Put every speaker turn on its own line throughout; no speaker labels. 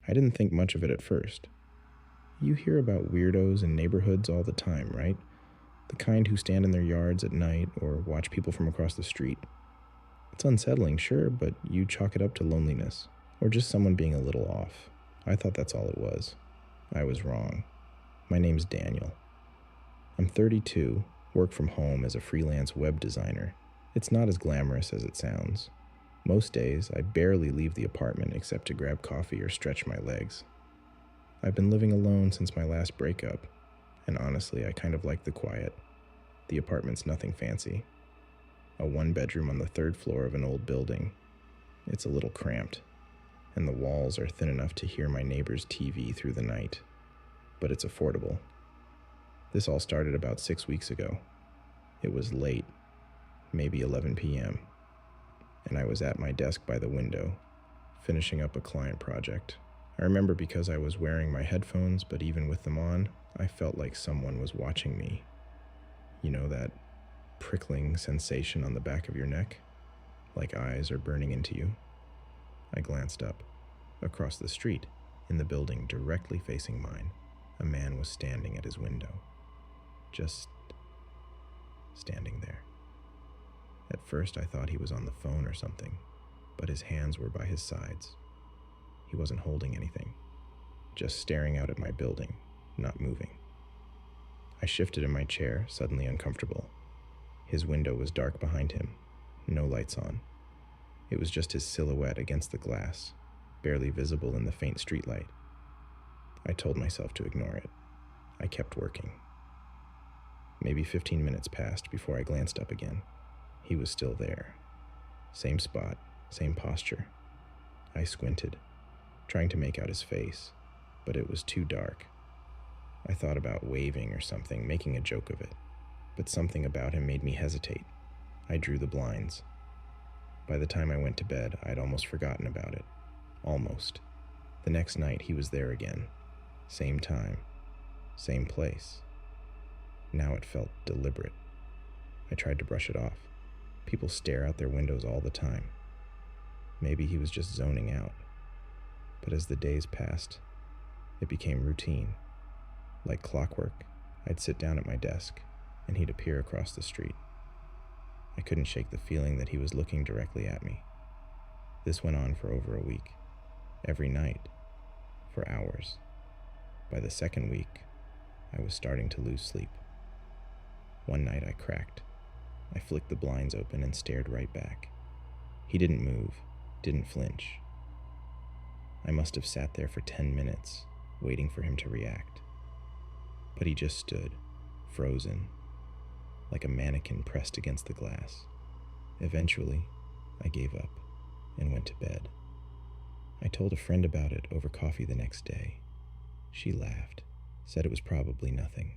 I didn't think much of it at first. You hear about weirdos in neighborhoods all the time, right? The kind who stand in their yards at night or watch people from across the street. It's unsettling, sure, but you chalk it up to loneliness, or just someone being a little off. I thought that's all it was. I was wrong. My name's Daniel. I'm 32, work from home as a freelance web designer. It's not as glamorous as it sounds. Most days, I barely leave the apartment except to grab coffee or stretch my legs. I've been living alone since my last breakup, and honestly, I kind of like the quiet. The apartment's nothing fancy. A one-bedroom on the third floor of an old building. It's a little cramped, and the walls are thin enough to hear my neighbor's TV through the night. But it's affordable. This all started about 6 weeks ago. It was late, maybe 11 p.m., and I was at my desk by the window, finishing up a client project. I remember because I was wearing my headphones, but even with them on, I felt like someone was watching me. You know that prickling sensation on the back of your neck? Like eyes are burning into you? I glanced up. Across the street, in the building directly facing mine, a man was standing at his window. Just standing there. At first I thought he was on the phone or something, but his hands were by his sides. He wasn't holding anything, just staring out at my building, not moving. I shifted in my chair, suddenly uncomfortable. His window was dark behind him, no lights on. It was just his silhouette against the glass, barely visible in the faint streetlight. I told myself to ignore it. I kept working. Maybe 15 minutes passed before I glanced up again. He was still there. Same spot, same posture. I squinted, trying to make out his face, but it was too dark. I thought about waving or something, making a joke of it, but something about him made me hesitate. I drew the blinds. By the time I went to bed, I'd almost forgotten about it. Almost. The next night, he was there again. Same time, same place. Now it felt deliberate. I tried to brush it off. People stare out their windows all the time. Maybe he was just zoning out. But as the days passed, it became routine. Like clockwork, I'd sit down at my desk, and he'd appear across the street. I couldn't shake the feeling that he was looking directly at me. This went on for over a week. Every night. For hours. By the second week, I was starting to lose sleep. One night I cracked. I flicked the blinds open and stared right back. He didn't move, didn't flinch. I must have sat there for 10 minutes, waiting for him to react. But he just stood, frozen, like a mannequin pressed against the glass. Eventually, I gave up and went to bed. I told a friend about it over coffee the next day. She laughed, said it was probably nothing.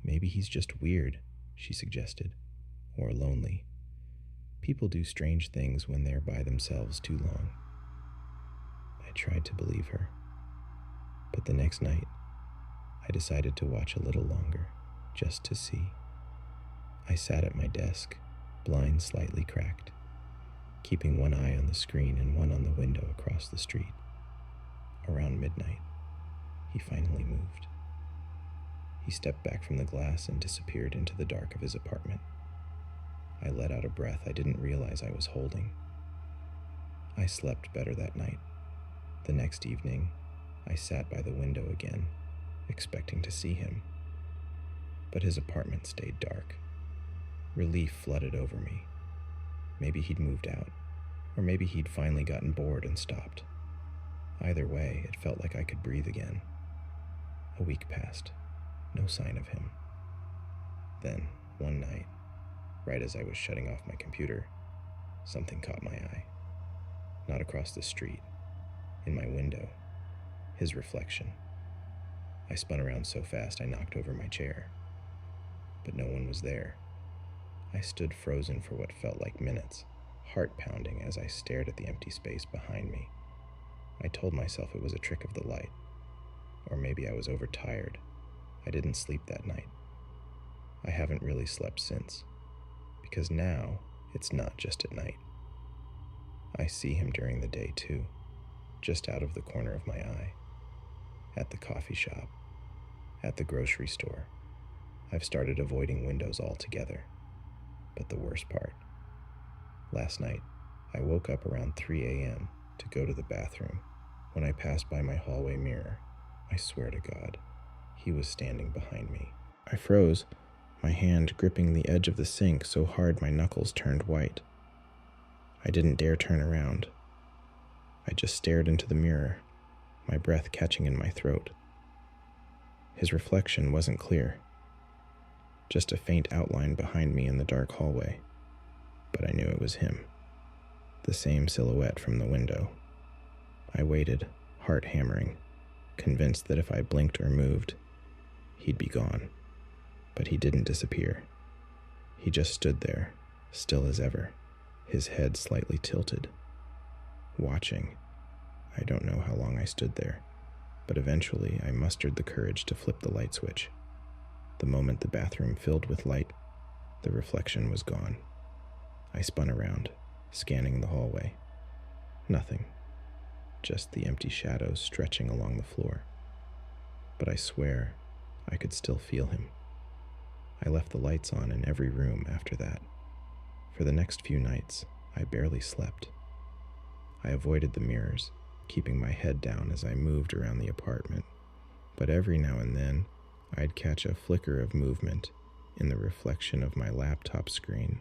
Maybe he's just weird, she suggested, or lonely. People do strange things when they're by themselves too long. I tried to believe her, but the next night, I decided to watch a little longer, just to see. I sat at my desk, blinds slightly cracked, keeping one eye on the screen and one on the window across the street. Around midnight, he finally moved. He stepped back from the glass and disappeared into the dark of his apartment. I let out a breath I didn't realize I was holding. I slept better that night. The next evening, I sat by the window again, expecting to see him. But his apartment stayed dark. Relief flooded over me. Maybe he'd moved out, or maybe he'd finally gotten bored and stopped. Either way, it felt like I could breathe again. A week passed. No sign of him. Then, one night, right as I was shutting off my computer, something caught my eye. Not across the street, in my window, his reflection. I spun around so fast I knocked over my chair. But no one was there. I stood frozen for what felt like minutes, heart pounding as I stared at the empty space behind me. I told myself it was a trick of the light. Or maybe I was overtired. I didn't sleep that night. I haven't really slept since, because now it's not just at night. I see him during the day too. just out of the corner of my eye. At the coffee shop, at the grocery store, I've started avoiding windows altogether. But the worst part, last night, I woke up around 3 a.m. to go to the bathroom. When I passed by my hallway mirror, I swear to God, he was standing behind me. I froze, my hand gripping the edge of the sink so hard my knuckles turned white. I didn't dare turn around. I just stared into the mirror, my breath catching in my throat. His reflection wasn't clear, just a faint outline behind me in the dark hallway, but I knew it was him, the same silhouette from the window. I waited, heart hammering, convinced that if I blinked or moved, he'd be gone. But he didn't disappear. He just stood there, still as ever, his head slightly tilted, watching. I don't know how long I stood there, but eventually I mustered the courage to flip the light switch. The moment the bathroom filled with light, the reflection was gone. I spun around, scanning the hallway. Nothing, just the empty shadows stretching along the floor. But I swear I could still feel him. I left the lights on in every room after that. For the next few nights, I barely slept. I avoided the mirrors, keeping my head down as I moved around the apartment. But every now and then, I'd catch a flicker of movement in the reflection of my laptop screen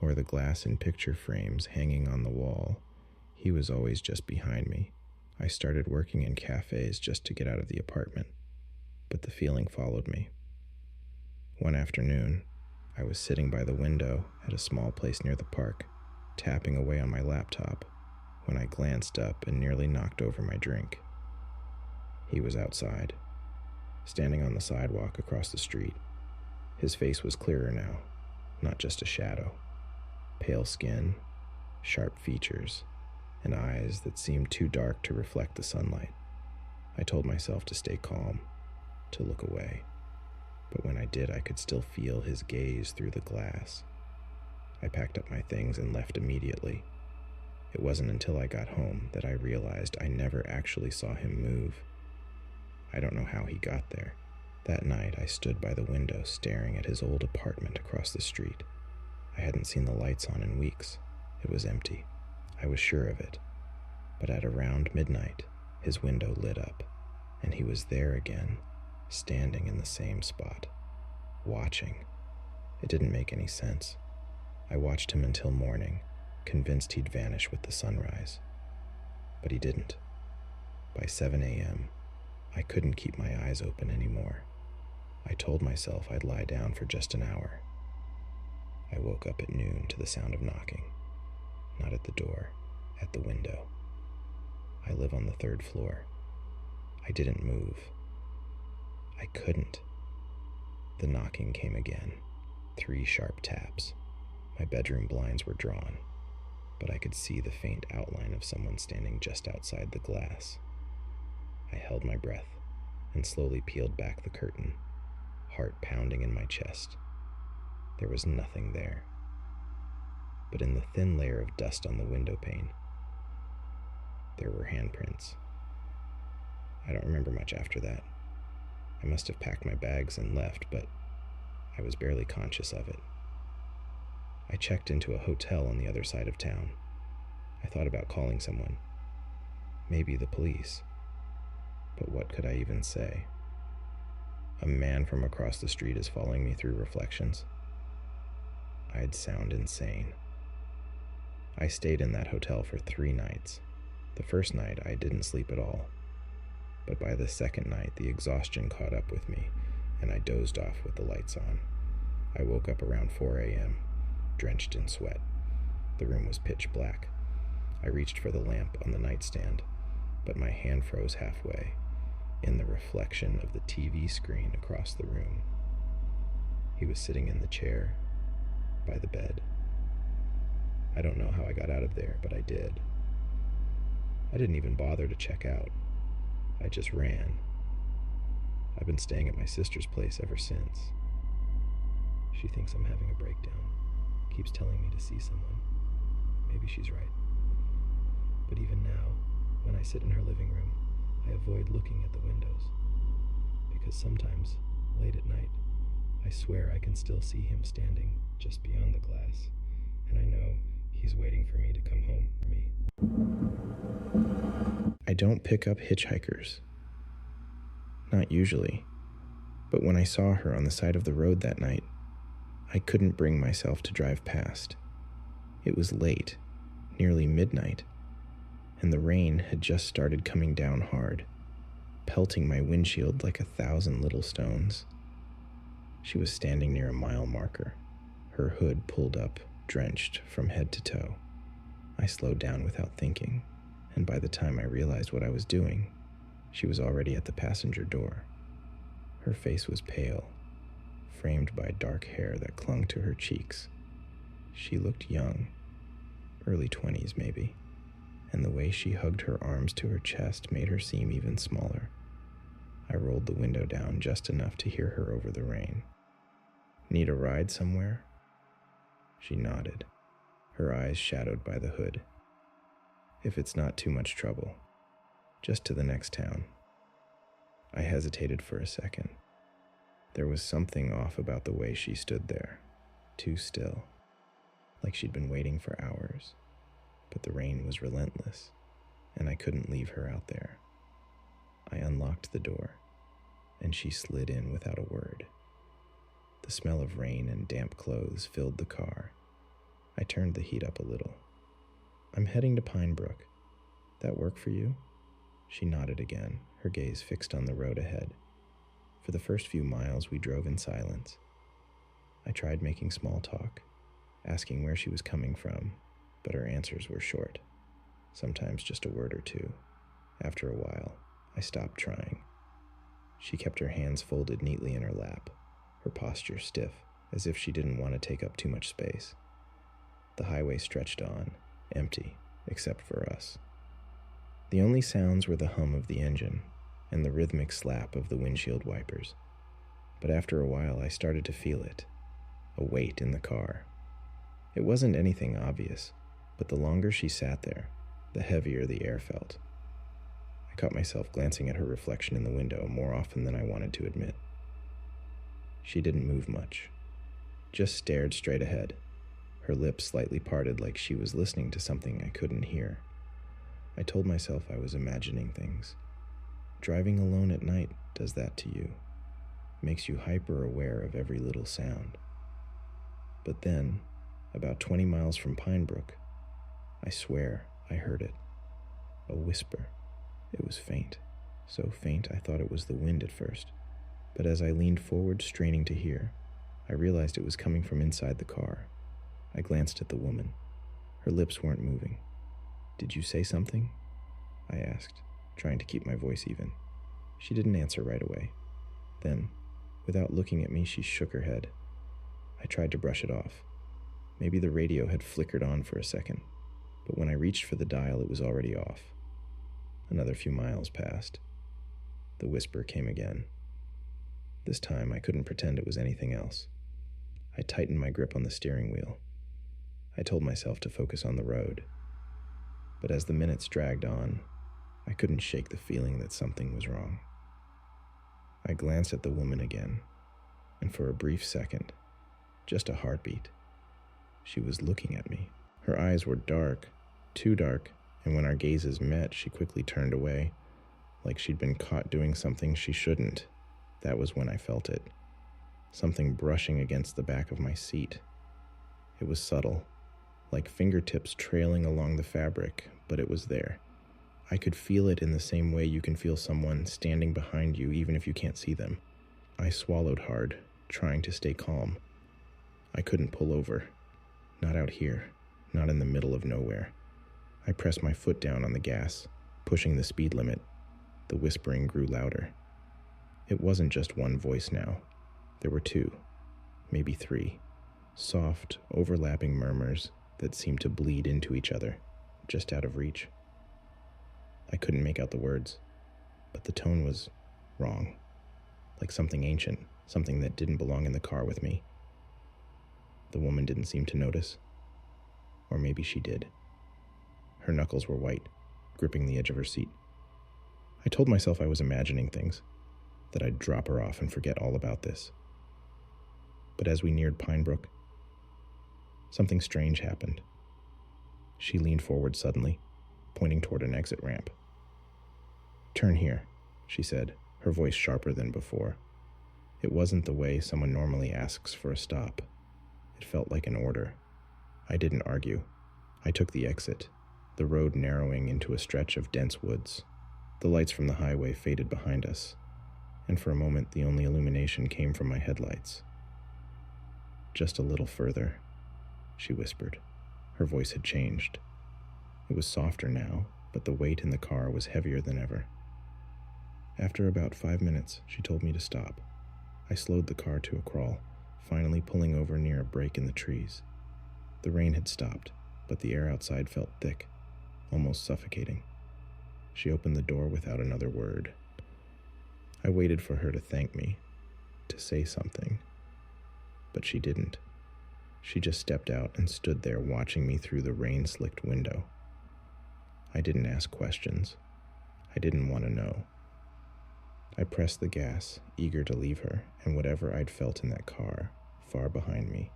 or the glass in picture frames hanging on the wall. He was always just behind me. I started working in cafes just to get out of the apartment, but the feeling followed me. One afternoon, I was sitting by the window at a small place near the park, tapping away on my laptop, when I glanced up and nearly knocked over my drink. He was outside, standing on the sidewalk across the street. His face was clearer now, not just a shadow. Pale skin, sharp features, and eyes that seemed too dark to reflect the sunlight. I told myself to stay calm, to look away. But when I did, I could still feel his gaze through the glass. I packed up my things and left immediately. It wasn't until I got home that I realized I never actually saw him move. I don't know how he got there. That night, I stood by the window staring at his old apartment across the street. I hadn't seen the lights on in weeks. It was empty. I was sure of it. But at around midnight, his window lit up, and he was there again, standing in the same spot, watching. It didn't make any sense. I watched him until morning, convinced he'd vanish with the sunrise. But he didn't. By 7 a.m., I couldn't keep my eyes open anymore. I told myself I'd lie down for just an hour. I woke up at noon to the sound of knocking. Not at the door, at the window. I live on the 3rd floor. I didn't move. I couldn't. The knocking came again, 3 sharp taps. My bedroom blinds were drawn, but I could see the faint outline of someone standing just outside the glass. I held my breath and slowly peeled back the curtain, heart pounding in my chest. There was nothing there. But in the thin layer of dust on the window pane, there were handprints. I don't remember much after that. I must have packed my bags and left, but I was barely conscious of it. I checked into a hotel on the other side of town. I thought about calling someone. Maybe the police. But what could I even say? A man from across the street is following me through reflections. I'd sound insane. I stayed in that hotel for 3 nights. The first night, I didn't sleep at all. But by the second night, the exhaustion caught up with me, and I dozed off with the lights on. I woke up around 4 a.m., drenched in sweat. The room was pitch black. I reached for the lamp on the nightstand, but my hand froze halfway, in the reflection of the TV screen across the room. He was sitting in the chair, by the bed. I don't know how I got out of there, but I did. I didn't even bother to check out. I just ran. I've been staying at my sister's place ever since. She thinks I'm having a breakdown, keeps telling me to see someone. Maybe she's right. But even now, when I sit in her living room, I avoid looking at the windows, because sometimes, late at night, I swear I can still see him standing just beyond the glass, and I know he's waiting for me to come home for me. I don't pick up hitchhikers. Not usually. But when I saw her on the side of the road that night, I couldn't bring myself to drive past. It was late, nearly midnight, and the rain had just started coming down hard, pelting my windshield like 1,000 little stones. She was standing near a mile marker, her hood pulled up, drenched from head to toe. I slowed down without thinking, and by the time I realized what I was doing, she was already at the passenger door. Her face was pale, framed by dark hair that clung to her cheeks. She looked young, early 20s maybe, and the way she hugged her arms to her chest made her seem even smaller. I rolled the window down just enough to hear her over the rain. "Need a ride somewhere?" She nodded, her eyes shadowed by the hood. "If it's not too much trouble, just to the next town." I hesitated for a second. There was something off about the way she stood there, too still, like she'd been waiting for hours. But the rain was relentless, and I couldn't leave her out there. I unlocked the door, and she slid in without a word. The smell of rain and damp clothes filled the car. I turned the heat up a little. "I'm heading to Pine Brook. That work for you?" She nodded again, her gaze fixed on the road ahead. For the first few miles, we drove in silence. I tried making small talk, asking where she was coming from, but her answers were short, sometimes just a word or two. After a while, I stopped trying. She kept her hands folded neatly in her lap, her posture stiff, as if she didn't want to take up too much space. The highway stretched on, empty, except for us. The only sounds were the hum of the engine and the rhythmic slap of the windshield wipers. But after a while, I started to feel it, a weight in the car. It wasn't anything obvious, but the longer she sat there, the heavier the air felt. I caught myself glancing at her reflection in the window more often than I wanted to admit. She didn't move much, just stared straight ahead, her lips slightly parted like she was listening to something I couldn't hear. I told myself I was imagining things. Driving alone at night does that to you, makes you hyper-aware of every little sound. But then, about 20 miles from Pine Brook, I swear I heard it. A whisper. It was faint, so faint I thought it was the wind at first. But as I leaned forward, straining to hear, I realized it was coming from inside the car. I glanced at the woman. Her lips weren't moving. "Did you say something?" I asked, trying to keep my voice even. She didn't answer right away. Then, without looking at me, she shook her head. I tried to brush it off. Maybe the radio had flickered on for a second, but when I reached for the dial, it was already off. Another few miles passed. The whisper came again. This time, I couldn't pretend it was anything else. I tightened my grip on the steering wheel. I told myself to focus on the road. But as the minutes dragged on, I couldn't shake the feeling that something was wrong. I glanced at the woman again, and for a brief second, just a heartbeat, she was looking at me. Her eyes were dark, too dark, and when our gazes met, she quickly turned away, like she'd been caught doing something she shouldn't. That was when I felt it. Something brushing against the back of my seat. It was subtle, like fingertips trailing along the fabric, but it was there. I could feel it in the same way you can feel someone standing behind you even if you can't see them. I swallowed hard, trying to stay calm. I couldn't pull over. Not out here, not in the middle of nowhere. I pressed my foot down on the gas, pushing the speed limit. The whispering grew louder. It wasn't just one voice now. There were two, maybe three, soft, overlapping murmurs that seemed to bleed into each other, just out of reach. I couldn't make out the words, but the tone was wrong, like something ancient, something that didn't belong in the car with me. The woman didn't seem to notice, or maybe she did. Her knuckles were white, gripping the edge of her seat. I told myself I was imagining things, that I'd drop her off and forget all about this. But as we neared Pinebrook, something strange happened. She leaned forward suddenly, pointing toward an exit ramp. "Turn here," she said, her voice sharper than before. It wasn't the way someone normally asks for a stop. It felt like an order. I didn't argue. I took the exit, the road narrowing into a stretch of dense woods. The lights from the highway faded behind us, and for a moment the only illumination came from my headlights. "Just a little further," she whispered. Her voice had changed. It was softer now, but the weight in the car was heavier than ever. After about 5 minutes, she told me to stop. I slowed the car to a crawl, finally pulling over near a break in the trees. The rain had stopped, but the air outside felt thick, almost suffocating. She opened the door without another word. I waited for her to thank me, to say something, but she didn't. She just stepped out and stood there watching me through the rain-slicked window. I didn't ask questions. I didn't want to know. I pressed the gas, eager to leave her and whatever I'd felt in that car far behind me.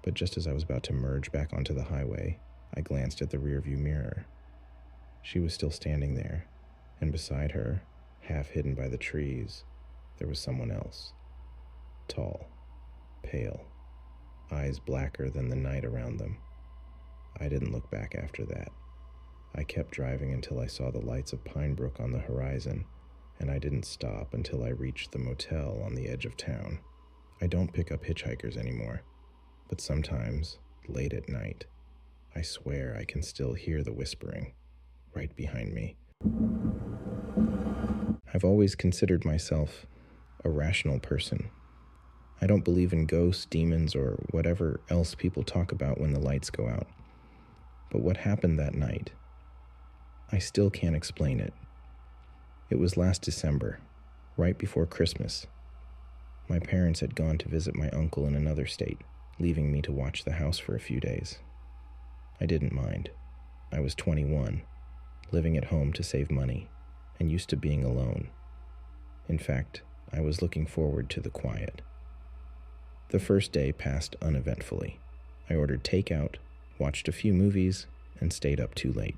But just as I was about to merge back onto the highway, I glanced at the rearview mirror. She was still standing there, and beside her, half hidden by the trees, there was someone else. Tall, pale, eyes blacker than the night around them. I didn't look back after that. I kept driving until I saw the lights of Pinebrook on the horizon, and I didn't stop until I reached the motel on the edge of town. I don't pick up hitchhikers anymore, but sometimes, late at night, I swear I can still hear the whispering right behind me. I've always considered myself a rational person. I don't believe in ghosts, demons, or whatever else people talk about when the lights go out. But what happened that night, I still can't explain it. It was last December, right before Christmas. My parents had gone to visit my uncle in another state, leaving me to watch the house for a few days. I didn't mind. I was 21, living at home to save money, and used to being alone. In fact, I was looking forward to the quiet. The first day passed uneventfully. I ordered takeout, watched a few movies, and stayed up too late.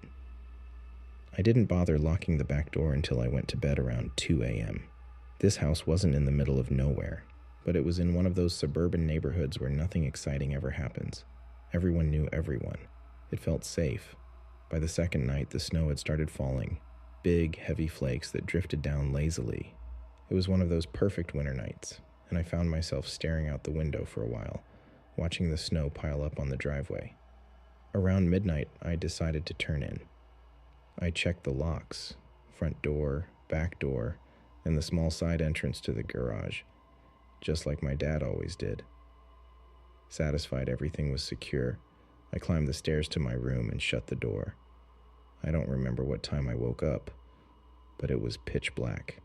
I didn't bother locking the back door until I went to bed around 2 a.m. This house wasn't in the middle of nowhere, but it was in one of those suburban neighborhoods where nothing exciting ever happens. Everyone knew everyone. It felt safe. By the second night, the snow had started falling, big, heavy flakes that drifted down lazily. It was one of those perfect winter nights, and I found myself staring out the window for a while, watching the snow pile up on the driveway. Around midnight, I decided to turn in. I checked the locks, front door, back door, and the small side entrance to the garage, just like my dad always did. Satisfied everything was secure, I climbed the stairs to my room and shut the door. I don't remember what time I woke up, but it was pitch black.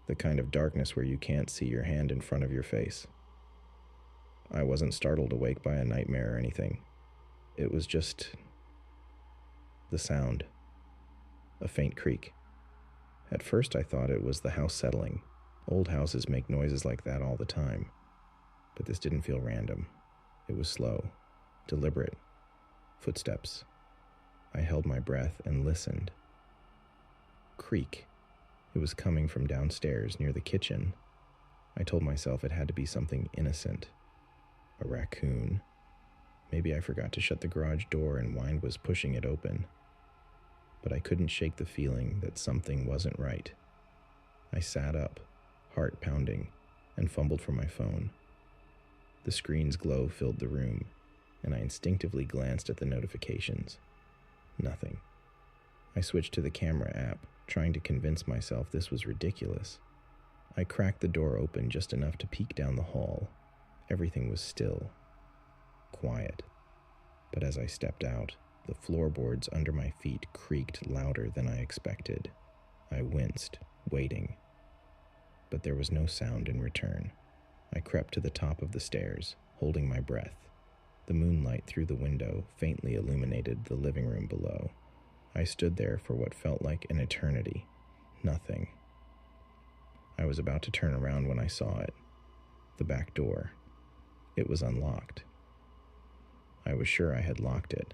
The kind of darkness where you can't see your hand in front of your face. I wasn't startled awake by a nightmare or anything. It was just the sound, a faint creak. At first I thought it was the house settling. Old houses make noises like that all the time. But this didn't feel random. It was slow, deliberate. Footsteps. I held my breath and listened. Creak. It was coming from downstairs near the kitchen. I told myself it had to be something innocent. A raccoon. Maybe I forgot to shut the garage door and wind was pushing it open. But I couldn't shake the feeling that something wasn't right. I sat up, heart pounding, and fumbled for my phone. The screen's glow filled the room, and I instinctively glanced at the notifications. Nothing. I switched to the camera app, trying to convince myself this was ridiculous. I cracked the door open just enough to peek down the hall. Everything was still, quiet. But as I stepped out, the floorboards under my feet creaked louder than I expected. I winced, waiting. But there was no sound in return. I crept to the top of the stairs, holding my breath. The moonlight through the window faintly illuminated the living room below. I stood there for what felt like an eternity. Nothing. I was about to turn around when I saw it. The back door. It was unlocked. I was sure I had locked it.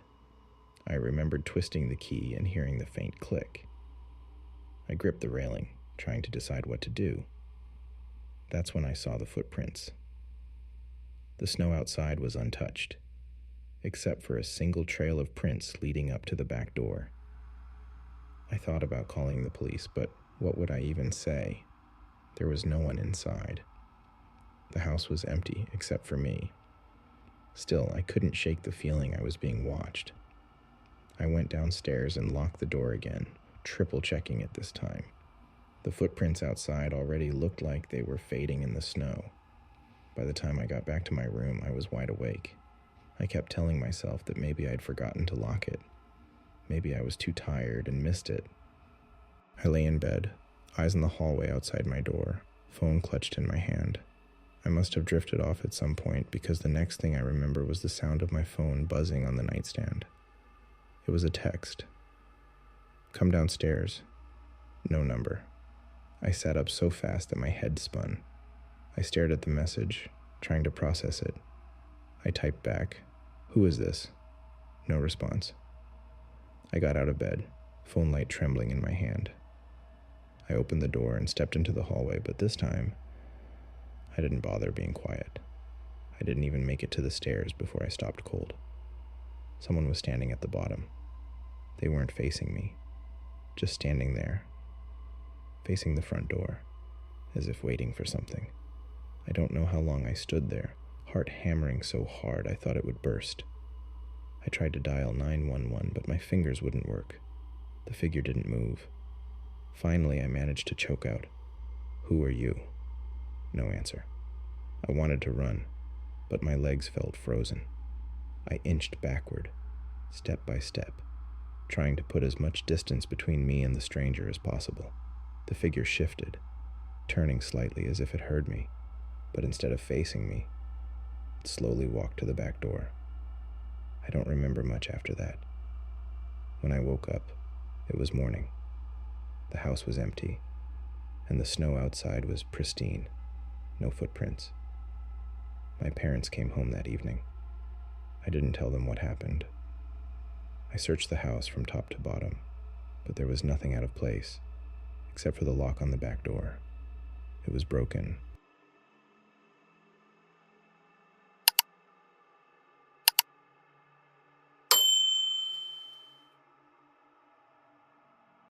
I remembered twisting the key and hearing the faint click. I gripped the railing, trying to decide what to do. That's when I saw the footprints. The snow outside was untouched, except for a single trail of prints leading up to the back door. I thought about calling the police, but what would I even say? There was no one inside. The house was empty, except for me. Still, I couldn't shake the feeling I was being watched. I went downstairs and locked the door again, triple checking it this time. The footprints outside already looked like they were fading in the snow. By the time I got back to my room, I was wide awake. I kept telling myself that maybe I'd forgotten to lock it. Maybe I was too tired and missed it. I lay in bed, eyes in the hallway outside my door, phone clutched in my hand. I must have drifted off at some point because the next thing I remember was the sound of my phone buzzing on the nightstand. It was a text. Come downstairs. No number. I sat up so fast that my head spun. I stared at the message, trying to process it. I typed back, "Who is this?" No response. I got out of bed, phone light trembling in my hand. I opened the door and stepped into the hallway, but this time, I didn't bother being quiet. I didn't even make it to the stairs before I stopped cold. Someone was standing at the bottom. They weren't facing me, just standing there, facing the front door, as if waiting for something. I don't know how long I stood there, heart hammering so hard I thought it would burst. I tried to dial 911, but my fingers wouldn't work. The figure didn't move. Finally, I managed to choke out, "Who are you?" No answer. I wanted to run, but my legs felt frozen. I inched backward, step by step, trying to put as much distance between me and the stranger as possible. The figure shifted, turning slightly as if it heard me, but instead of facing me, it slowly walked to the back door. I don't remember much after that. When I woke up, it was morning. The house was empty, and the snow outside was pristine, no footprints. My parents came home that evening. I didn't tell them what happened. I searched the house from top to bottom, but there was nothing out of place, except for the lock on the back door. It was broken,